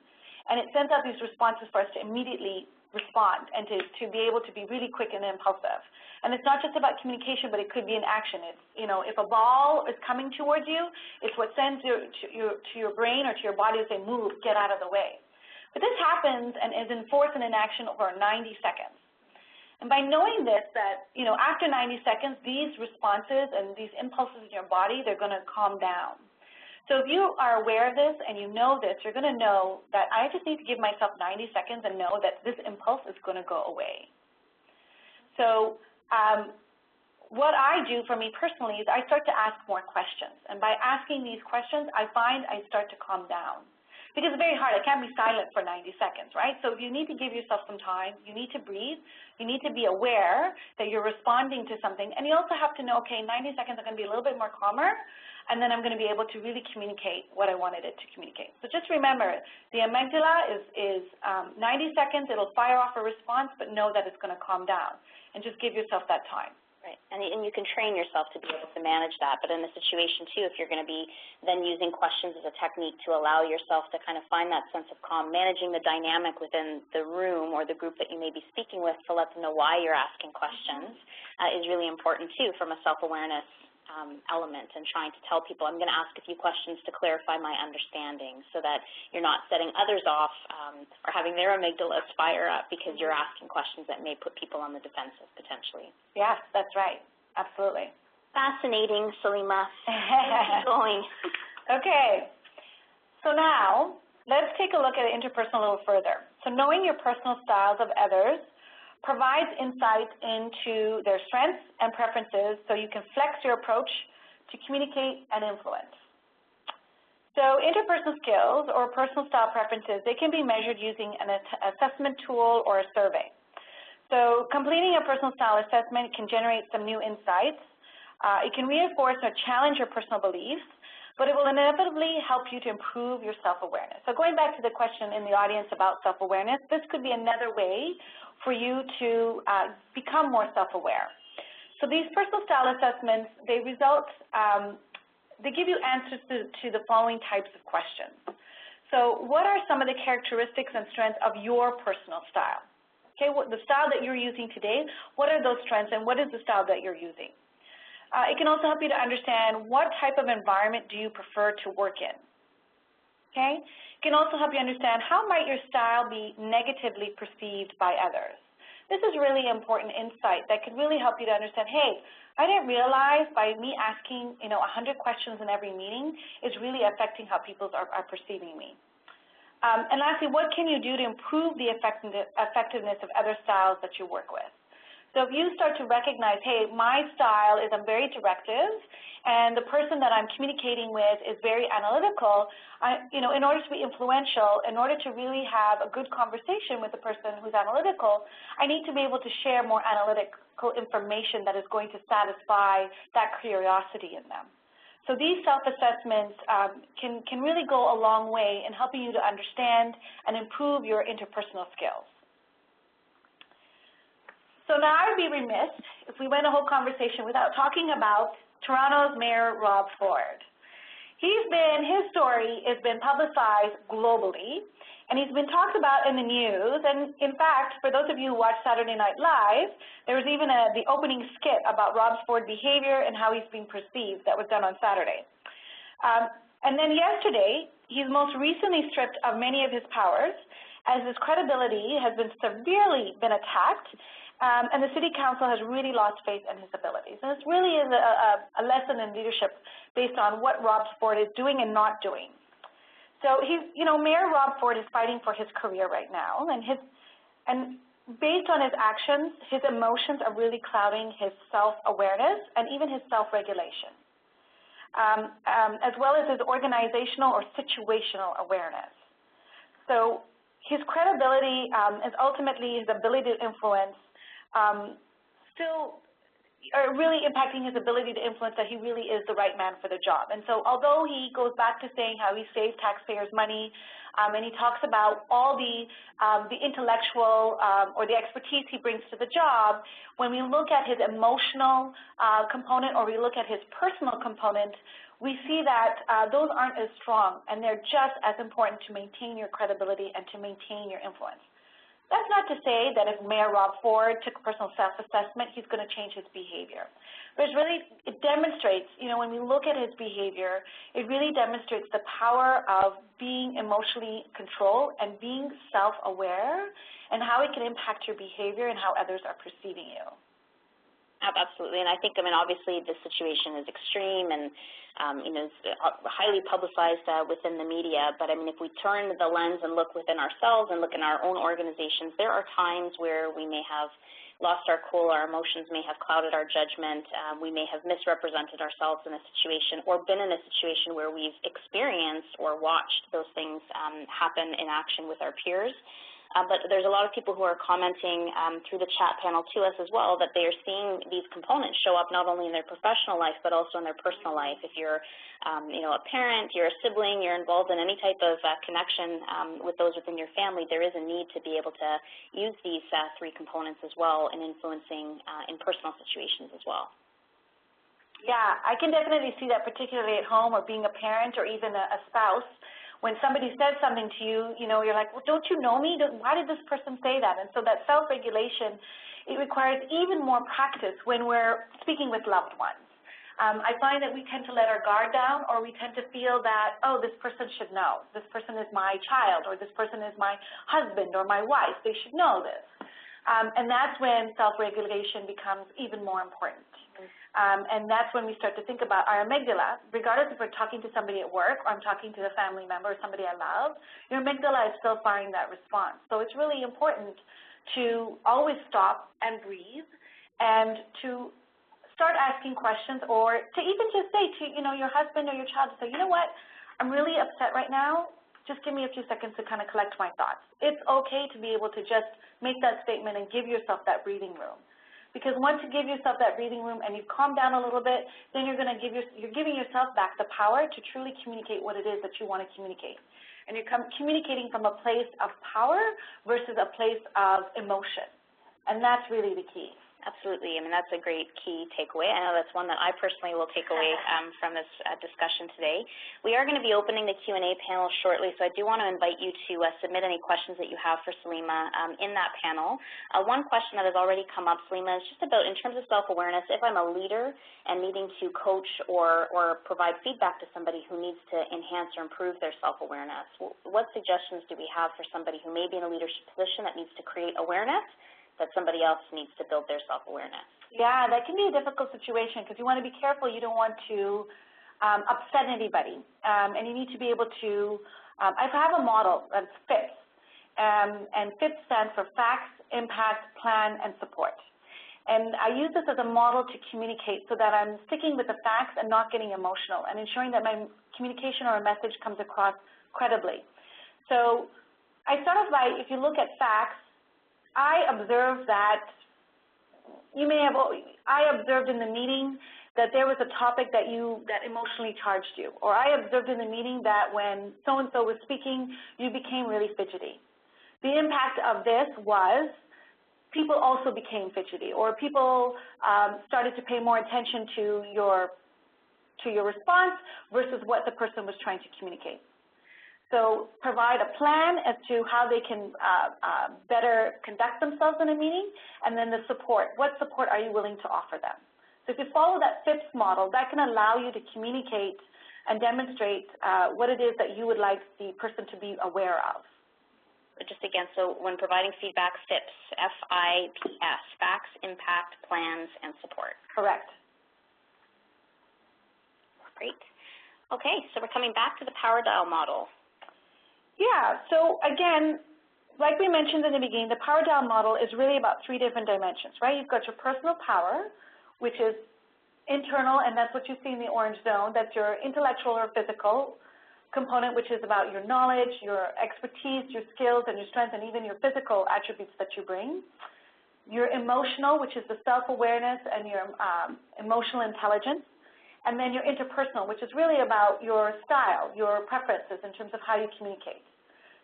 S3: And it sends out these responses for us to immediately respond and to be able to be really quick and impulsive. And it's not just about communication, but it could be an action. It's, you know, if a ball is coming towards you, it's what sends to your brain or to your body to say, move, get out of the way. But this happens and is in force and in action over 90 seconds. And by knowing this, that, you know, after 90 seconds, these responses and these impulses in your body, they're going to calm down. So if you are aware of this and you know this, you're going to know that I just need to give myself 90 seconds and know that this impulse is going to go away. So what I do for me personally is I start to ask more questions. And by asking these questions, I find I start to calm down. Because it's very hard. I can't be silent for 90 seconds, right? So you need to give yourself some time. You need to breathe. You need to be aware that you're responding to something. And you also have to know, okay, 90 seconds I'm going to be a little bit more calmer, and then I'm going to be able to really communicate what I wanted it to communicate. So just remember, the amygdala is 90 seconds. It'll fire off a response, but know that it's going to calm down. And just give yourself that time.
S2: Right, and you can train yourself to be able to manage that. But in the situation, too, if you're going to be then using questions as a technique to allow yourself to kind of find that sense of calm, managing the dynamic within the room or the group that you may be speaking with to let them know why you're asking questions is really important, too, from a self-awareness element, and trying to tell people, I'm going to ask a few questions to clarify my understanding so that you're not setting others off or having their amygdalas fire up because you're asking questions that may put people on the defensive potentially.
S3: Yes, that's right. Absolutely.
S2: Fascinating, Salima. Keep going.
S3: Okay. So now, let's take a look at interpersonal a little further. So knowing your personal styles of others provides insight into their strengths and preferences so you can flex your approach to communicate and influence. So interpersonal skills or personal style preferences, they can be measured using an assessment tool or a survey. So completing a personal style assessment can generate some new insights. It can reinforce or challenge your personal beliefs, but it will inevitably help you to improve your self-awareness. So going back to the question in the audience about self-awareness, this could be another way for you to become more self-aware. So these personal style assessments, they give you answers to the following types of questions. So what are some of the characteristics and strengths of your personal style? Okay, the style that you're using today, what are those strengths and what is the style that you're using? It can also help you to understand what type of environment do you prefer to work in. Okay? It can also help you understand how might your style be negatively perceived by others. This is really important insight that could really help you to understand, hey, I didn't realize by me asking 100 questions in every meeting is really affecting how people are perceiving me. And lastly, what can you do to improve the effectiveness of other styles that you work with? So if you start to recognize, hey, my style is I'm very directive, and the person that I'm communicating with is very analytical, in order to be influential, in order to really have a good conversation with the person who's analytical, I need to be able to share more analytical information that is going to satisfy that curiosity in them. So these self-assessments can really go a long way in helping you to understand and improve your interpersonal skills. So now I would be remiss if we went a whole conversation without talking about Toronto's Mayor Rob Ford. His story has been publicized globally, and he's been talked about in the news. And in fact, for those of you who watch Saturday Night Live, there was even the opening skit about Rob Ford's behavior and how he's being perceived that was done on Saturday. And then yesterday, he's most recently stripped of many of his powers as his credibility has been severely attacked, and the City Council has really lost faith in his abilities. And this really is a lesson in leadership based on what Rob Ford is doing and not doing. So Mayor Rob Ford is fighting for his career right now, and based on his actions, his emotions are really clouding his self-awareness and even his self-regulation, as well as his organizational or situational awareness. So his credibility is ultimately his ability to influence, still really impacting his ability to influence that he really is the right man for the job. And so although he goes back to saying how he saved taxpayers' money, and he talks about all the intellectual or the expertise he brings to the job, when we look at his emotional component or we look at his personal component, we see that those aren't as strong, and they're just as important to maintain your credibility and to maintain your influence. That's not to say that if Mayor Rob Ford took a personal self-assessment, he's going to change his behavior. But it demonstrates, when we look at his behavior, it really demonstrates the power of being emotionally controlled and being self-aware and how it can impact your behavior and how others are perceiving you.
S2: Absolutely, and I think, obviously this situation is extreme and, it's highly publicized within the media, but if we turn the lens and look within ourselves and look in our own organizations, there are times where we may have lost our cool, our emotions may have clouded our judgment, we may have misrepresented ourselves in a situation or been in a situation where we've experienced or watched those things happen in action with our peers. But there's a lot of people who are commenting through the chat panel to us as well that they are seeing these components show up not only in their professional life but also in their personal life. If you're a parent, you're a sibling, you're involved in any type of connection with those within your family, there is a need to be able to use these three components as well in influencing in personal situations as well.
S3: Yeah, I can definitely see that, particularly at home or being a parent or even a spouse. When somebody says something to you, you're like, well, don't you know me? Why did this person say that? And so that self-regulation, it requires even more practice when we're speaking with loved ones. I find that we tend to let our guard down, or we tend to feel that, oh, this person should know. This person is my child, or this person is my husband or my wife. They should know this. And that's when self-regulation becomes even more important. And that's when we start to think about our amygdala. Regardless if we're talking to somebody at work or I'm talking to a family member or somebody I love, your amygdala is still firing that response. So it's really important to always stop and breathe and to start asking questions, or to even just say to your husband or your child, to say, you know what, I'm really upset right now. Just give me a few seconds to kind of collect my thoughts. It's okay to be able to just make that statement and give yourself that breathing room. Because once you give yourself that breathing room and you've calmed down a little bit, then you're giving yourself back the power to truly communicate what it is that you want to communicate. And you're communicating from a place of power versus a place of emotion. And that's really the key.
S2: Absolutely. That's a great key takeaway. I know that's one that I personally will take away from this discussion today. We are going to be opening the Q&A panel shortly, so I do want to invite you to submit any questions that you have for Salima in that panel. One question that has already come up, Salima, is just about, in terms of self-awareness, if I'm a leader and needing to coach or provide feedback to somebody who needs to enhance or improve their self-awareness, what suggestions do we have for somebody who may be in a leadership position that needs to create awareness that somebody else needs to build their self-awareness?
S3: Yeah, that can be a difficult situation because you want to be careful. You don't want to upset anybody. And you need to be able to, I have a model that's FIPS. And FIPS stands for Facts, Impact, Plan, and Support. And I use this as a model to communicate so that I'm sticking with the facts and not getting emotional and ensuring that my communication or a message comes across credibly. So I start off by, if you look at facts, I observed that I observed in the meeting that there was a topic that emotionally charged you, or I observed in the meeting that when so-and-so was speaking, you became really fidgety. The impact of this was people also became fidgety, or people started to pay more attention to your response versus what the person was trying to communicate. So provide a plan as to how they can better conduct themselves in a meeting, and then the support. What support are you willing to offer them? So if you follow that FIPS model, that can allow you to communicate and demonstrate what it is that you would like the person to be aware of.
S2: Just again, so when providing feedback, FIPS, F-I-P-S, facts, impact, plans, and support.
S3: Correct.
S2: Great. Okay, so we're coming back to the power dial model.
S3: Yeah, so again, like we mentioned in the beginning, the power dial model is really about 3 different dimensions, right? You've got your personal power, which is internal, and that's what you see in the orange zone. That's your intellectual or physical component, which is about your knowledge, your expertise, your skills, and your strengths, and even your physical attributes that you bring. Your emotional, which is the self-awareness and your emotional intelligence. And then your interpersonal, which is really about your style, your preferences in terms of how you communicate.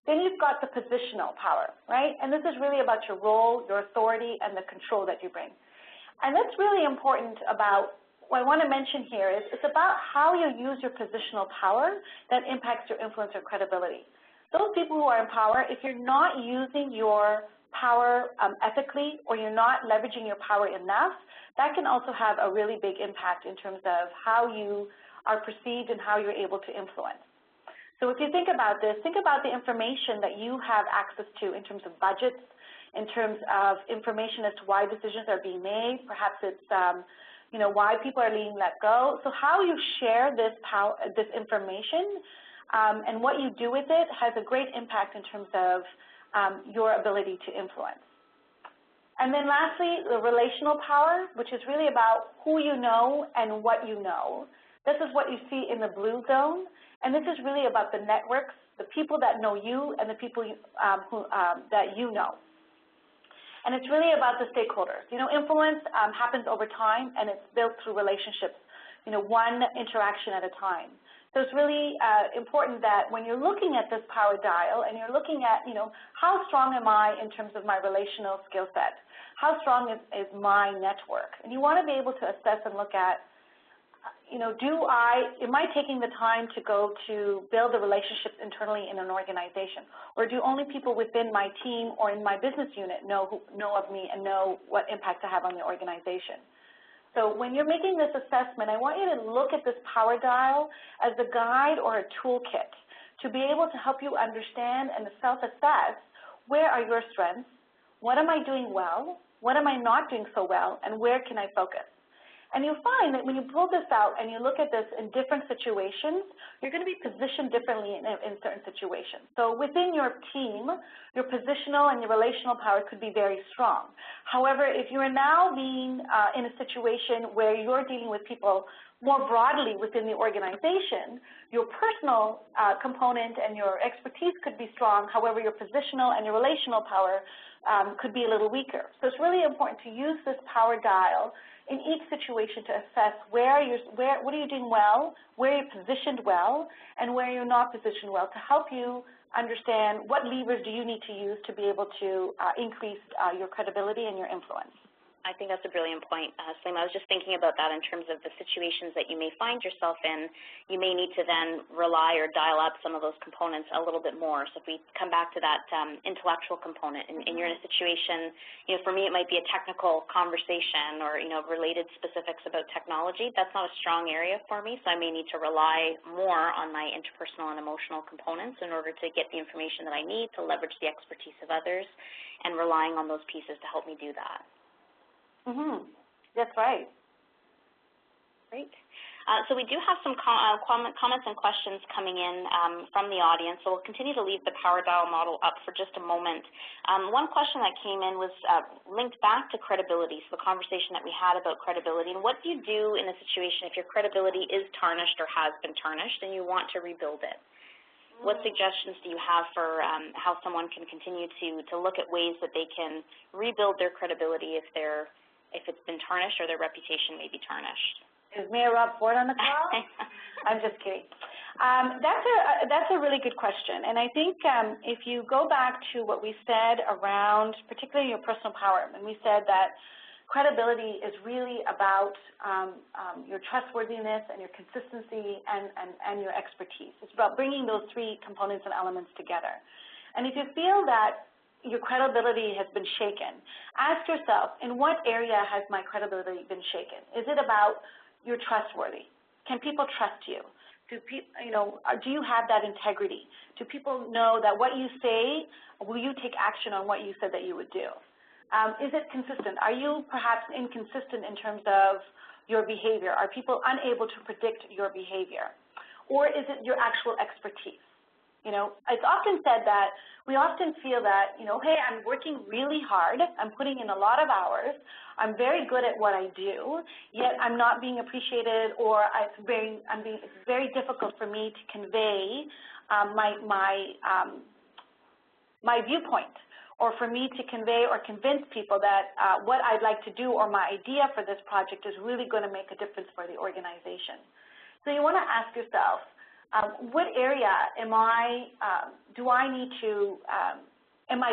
S3: Then you've got the positional power, right? And this is really about your role, your authority, and the control that you bring. And that's really important about what I want to mention here is it's about how you use your positional power that impacts your influence or credibility. Those people who are in power, if you're not using your power ethically or you're not leveraging your power enough, that can also have a really big impact in terms of how you are perceived and how you're able to influence. So if you think about this, think about the information that you have access to in terms of budgets, in terms of information as to why decisions are being made. Perhaps it's why people are being let go. So how you share this information and what you do with it has a great impact in terms of your ability to influence. And then lastly, the relational power, which is really about who you know and what you know. This is what you see in the blue zone, and this is really about the networks, the people that know you and the people that you know. And it's really about the stakeholders. Influence happens over time, and it's built through relationships, one interaction at a time. So it's really important that when you're looking at this power dial and you're looking at, how strong am I in terms of my relational skill set? How strong is my network? And you want to be able to assess and look at, am I taking the time to go to build the relationships internally in an organization? Or do only people within my team or in my business unit know of me and know what impact I have on the organization? So when you're making this assessment, I want you to look at this power dial as a guide or a toolkit to be able to help you understand and self-assess where are your strengths, what am I doing well, what am I not doing so well, and where can I focus? And you'll find that when you pull this out and you look at this in different situations, you're going to be positioned differently in certain situations. So within your team, your positional and your relational power could be very strong. However, if you are now being in a situation where you're dealing with people more broadly within the organization, your personal component and your expertise could be strong. However, your positional and your relational power could be a little weaker. So it's really important to use this power dial in each situation to assess what are you doing well, where you're positioned well, and where you're not positioned well to help you understand what levers do you need to use to be able to increase your credibility and your influence.
S2: I think that's a brilliant point, Salima. I was just thinking about that in terms of the situations that you may find yourself in. You may need to then rely or dial up some of those components a little bit more. So if we come back to that intellectual component, and you're in a situation, for me it might be a technical conversation or, related specifics about technology. That's not a strong area for me, so I may need to rely more on my interpersonal and emotional components in order to get the information that I need to leverage the expertise of others, and relying on those pieces to help me do that.
S3: That's right.
S2: Great. So we do have some comments and questions coming in from the audience, so we'll continue to leave the power dial model up for just a moment. One question that came in was linked back to credibility, so the conversation that we had about credibility. And what do you do in a situation if your credibility is tarnished or has been tarnished and you want to rebuild it? What suggestions do you have for how someone can continue to look at ways that they can rebuild their credibility if it's been tarnished or their reputation may be tarnished?
S3: Is Mayor Rob Ford on the call? I'm just kidding. That's a really good question. And I think if you go back to what we said around particularly your personal power, and we said that credibility is really about your trustworthiness and your consistency and your expertise. It's about bringing those 3 components and elements together. And if you feel that your credibility has been shaken, ask yourself, in what area has my credibility been shaken? Is it about you're trustworthy? Can people trust you? Do you have that integrity? Do people know that what you say, will you take action on what you said that you would do? Is it consistent? Are you perhaps inconsistent in terms of your behavior? Are people unable to predict your behavior? Or is it your actual expertise? It's often said that we often feel that, hey, I'm working really hard, I'm putting in a lot of hours, I'm very good at what I do, yet I'm not being appreciated, or it's very difficult for me to convey my viewpoint, or for me to convey or convince people that what I'd like to do or my idea for this project is really going to make a difference for the organization. So you want to ask yourself, what area am I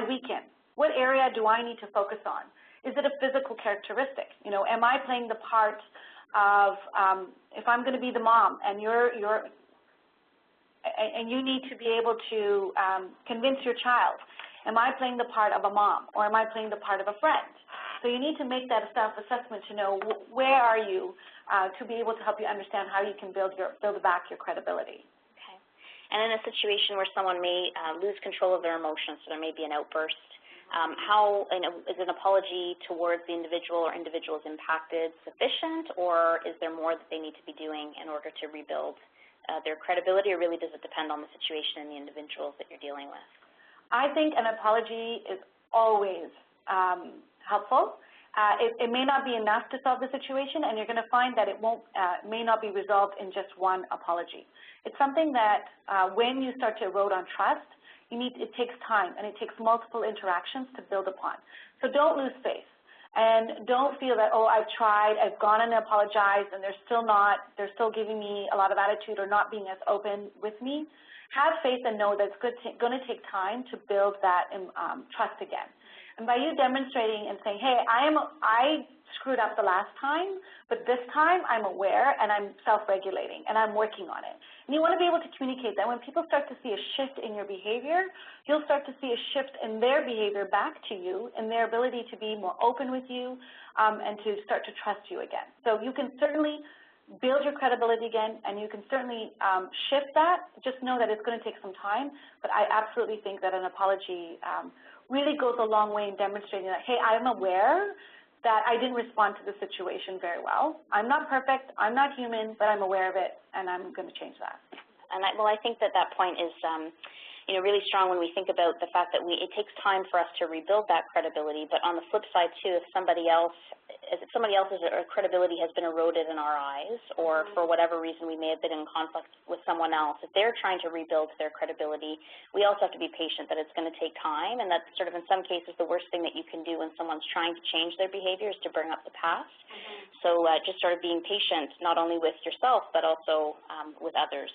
S3: weak in? What area do I need to focus on? Is it a physical characteristic? Am I playing the part of, if I'm going to be the mom and and you need to be able to convince your child, am I playing the part of a mom, or am I playing the part of a friend? So you need to make that self-assessment to know where are you to be able to help you understand how you can build back your credibility.
S2: Okay. And in a situation where someone may lose control of their emotions, so there may be an outburst, how is an apology towards the individual or individuals impacted sufficient, or is there more that they need to be doing in order to rebuild their credibility, or really does it depend on the situation and the individuals that you're dealing with?
S3: I think an apology is always helpful. It may not be enough to solve the situation, and you're going to find that it may not be resolved in just one apology. It's something that when you start to erode on trust, it takes time, and it takes multiple interactions to build upon. So don't lose faith, and don't feel that, oh, I've tried, I've gone and apologized, and they're still giving me a lot of attitude or not being as open with me. Have faith and know that it's going to take time to build that trust again. And by you demonstrating and saying, hey, I screwed up the last time, but this time I'm aware and I'm self-regulating and I'm working on it. And you want to be able to communicate that. When people start to see a shift in your behavior, you'll start to see a shift in their behavior back to you, and their ability to be more open with you and to start to trust you again. So you can certainly build your credibility again, and you can certainly shift that. Just know that it's going to take some time, but I absolutely think that an apology really goes a long way in demonstrating that, hey, I'm aware that I didn't respond to the situation very well. I'm not perfect, I'm not human, but I'm aware of it, and I'm going to change that.
S2: And I think that point is really strong when we think about the fact that it takes time for us to rebuild that credibility, but on the flip side too, if somebody else's credibility has been eroded in our eyes, or for whatever reason we may have been in conflict with someone else, if they're trying to rebuild their credibility, we also have to be patient that it's going to take time, and that's sort of in some cases the worst thing that you can do when someone's trying to change their behavior is to bring up the past. So just sort of being patient, not only with yourself, but also with others.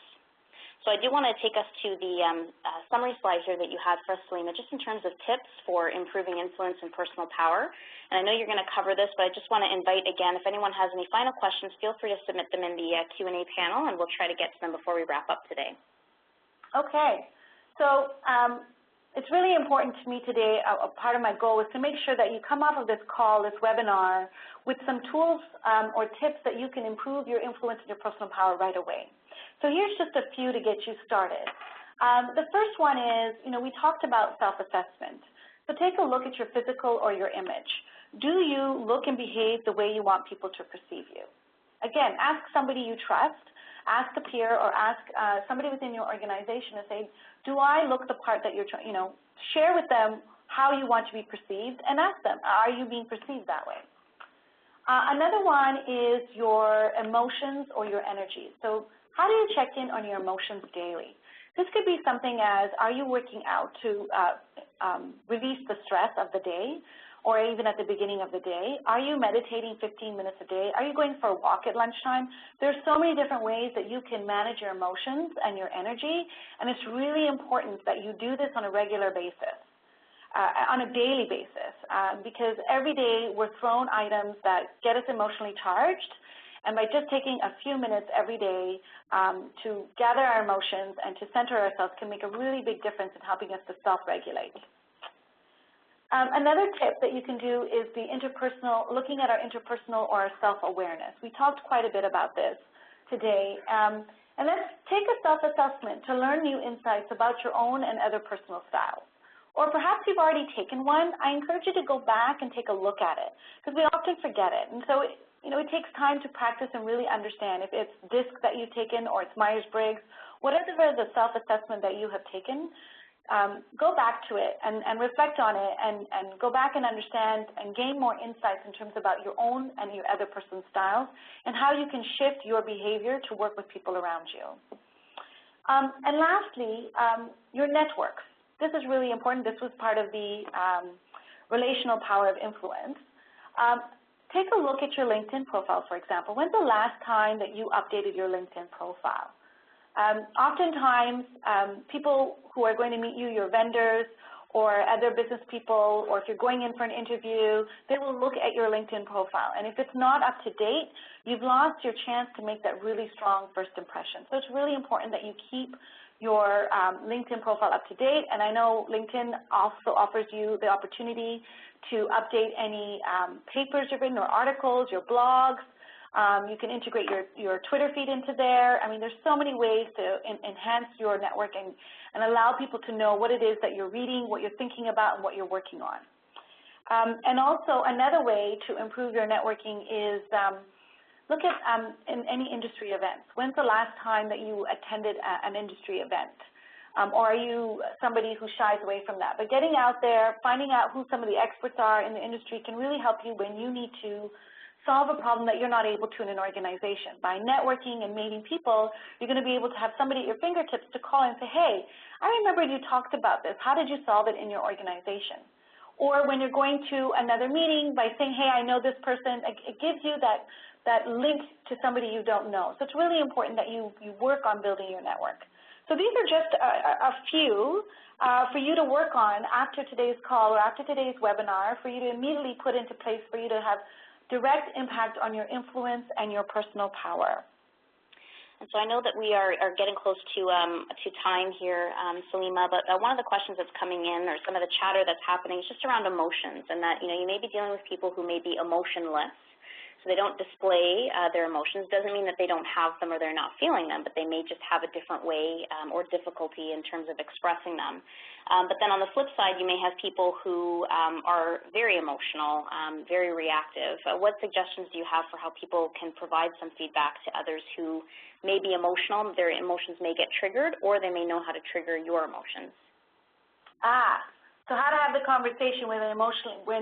S2: So I do want to take us to the summary slide here that you had for us, Salima, just in terms of tips for improving influence and personal power. And I know you're going to cover this, but I just want to invite again, if anyone has any final questions, feel free to submit them in the Q&A panel, and we'll try to get to them before we wrap up today.
S3: Okay. So it's really important to me today, a part of my goal is to make sure that you come off of this call, this webinar, with some tools or tips that you can improve your influence and your personal power right away. So here's just a few to get you started. The first one is, we talked about self-assessment. So take a look at your physical or your image. Do you look and behave the way you want people to perceive you? Again, ask somebody you trust, ask a peer, or ask somebody within your organization and say, do I look the part that you're trying, share with them how you want to be perceived, and ask them, are you being perceived that way? Another one is your emotions or your energy. So how do you check in on your emotions daily? This could be something as, are you working out to release the stress of the day, or even at the beginning of the day? Are you meditating 15 minutes a day? Are you going for a walk at lunchtime? There's so many different ways that you can manage your emotions and your energy, and it's really important that you do this on a regular basis, on a daily basis, because every day we're thrown items that get us emotionally charged, and by just taking a few minutes every day to gather our emotions and to center ourselves can make a really big difference in helping us to self-regulate. Another tip that you can do is the interpersonal, looking at our interpersonal or our self-awareness. We talked quite a bit about this today. And let's take a self-assessment to learn new insights about your own and other personal styles. Or perhaps you've already taken one. I encourage you to go back and take a look at it, because we often forget it. And so, it takes time to practice and really understand if it's DISC that you've taken or it's Myers-Briggs, whatever the self-assessment that you have taken, go back to it and reflect on it and go back and understand and gain more insights in terms about your own and your other person's styles and how you can shift your behavior to work with people around you. And lastly, your networks. This is really important. This was part of the relational power of influence. Take a look at your LinkedIn profile, for example. When's the last time that you updated your LinkedIn profile? Oftentimes, people who are going to meet you, your vendors or other business people, or if you're going in for an interview, they will look at your LinkedIn profile. And if it's not up to date, you've lost your chance to make that really strong first impression. So it's really important that you keep your LinkedIn profile up to date. And I know LinkedIn also offers you the opportunity to update any papers you've written or articles, your blogs. You can integrate your Twitter feed into there. I mean, there's so many ways to enhance your networking and allow people to know what it is that you're reading, what you're thinking about, and what you're working on. And also, another way to improve your networking is look at in any industry events. When's the last time that you attended an industry event? Or are you somebody who shies away from that? But getting out there, finding out who some of the experts are in the industry can really help you when you need to solve a problem that you're not able to in an organization. By networking and meeting people, you're going to be able to have somebody at your fingertips to call and say, hey, I remember you talked about this. How did you solve it in your organization? Or when you're going to another meeting, by saying, hey, I know this person, it gives you that link to somebody you don't know. So it's really important that you work on building your network. So these are just a few for you to work on after today's call or after today's webinar, for you to immediately put into place for you to have direct impact on your influence and your personal power.
S2: And so I know that we are getting close to time here, Salima, but one of the questions that's coming in, or some of the chatter that's happening, is just around emotions, and that you may be dealing with people who may be emotionless. So they don't display their emotions. Doesn't mean that they don't have them or they're not feeling them, but they may just have a different way or difficulty in terms of expressing them. But then on the flip side, you may have people who are very emotional, very reactive. What suggestions do you have for how people can provide some feedback to others who may be emotional, their emotions may get triggered, or they may know how to trigger your emotions?
S3: So how to have the conversation when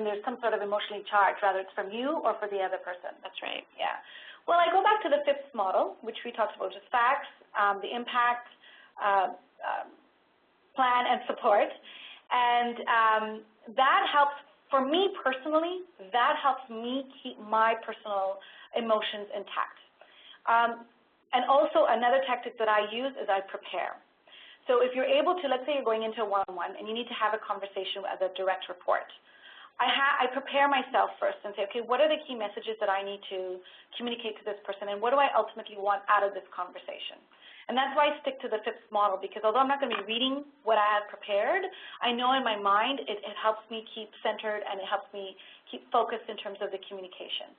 S3: there's some sort of emotionally charged, whether it's from you or for the other person.
S2: That's right.
S3: Yeah. Well, I go back to the FIPS model, which we talked about, just facts, the impact, plan, and support. And that helps, for me personally, that helps me keep my personal emotions intact. And also another tactic that I use is I prepare. So if you're able to, let's say you're going into a one-on-one and you need to have a conversation with a direct report, I prepare myself first and say, okay, what are the key messages that I need to communicate to this person, and what do I ultimately want out of this conversation? And that's why I stick to the FIPS model, because although I'm not going to be reading what I have prepared, I know in my mind it helps me keep centered and it helps me keep focused in terms of the communication.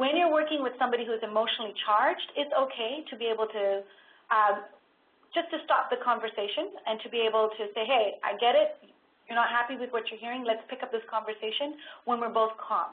S3: When you're working with somebody who's emotionally charged, it's okay to be able to just to stop the conversation and to be able to say, hey, I get it. You're not happy with what you're hearing. Let's pick up this conversation when we're both calm.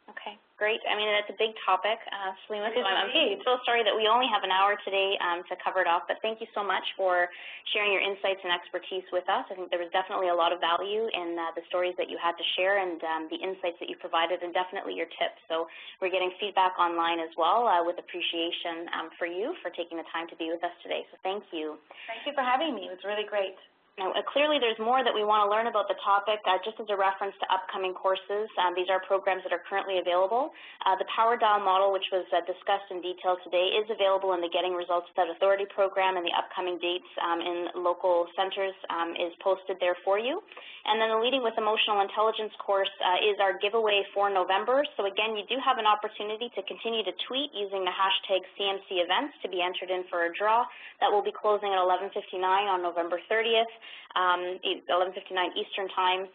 S2: Okay, great. I mean, that's a big topic, Salima, so I'm so sorry that we only have an hour today to cover it off, but thank you so much for sharing your insights and expertise with us. I think there was definitely a lot of value in the stories that you had to share and the insights that you provided, and definitely your tips. So we're getting feedback online as well with appreciation for you for taking the time to be with us today. So thank you.
S3: Thank you for having me. It was really great.
S2: Now, clearly there's more that we want to learn about the topic. Just as a reference to upcoming courses, these are programs that are currently available. The Power Dial model, which was discussed in detail today, is available in the Getting Results Without Authority program, and the upcoming dates in local centers is posted there for you. And then the Leading with Emotional Intelligence course is our giveaway for November. So again, you do have an opportunity to continue to tweet using the hashtag CMC events to be entered in for a draw that will be closing at 11:59 on November 30th. 11:59 Eastern Time.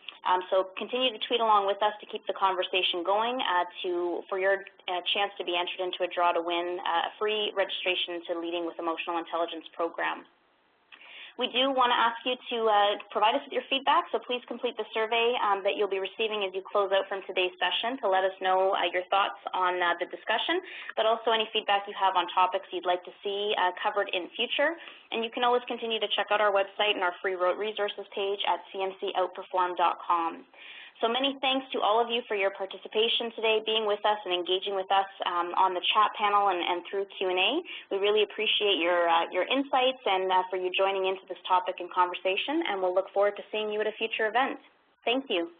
S2: So continue to tweet along with us to keep the conversation going for your chance to be entered into a draw to win a free registration to Leading with Emotional Intelligence program. We do want to ask you to provide us with your feedback, so please complete the survey that you'll be receiving as you close out from today's session to let us know your thoughts on the discussion, but also any feedback you have on topics you'd like to see covered in future. And you can always continue to check out our website and our free resources page at cmcoutperform.com. So many thanks to all of you for your participation today, being with us and engaging with us on the chat panel and through Q&A. We really appreciate your insights and for you joining into this topic and conversation, and we'll look forward to seeing you at a future event. Thank you.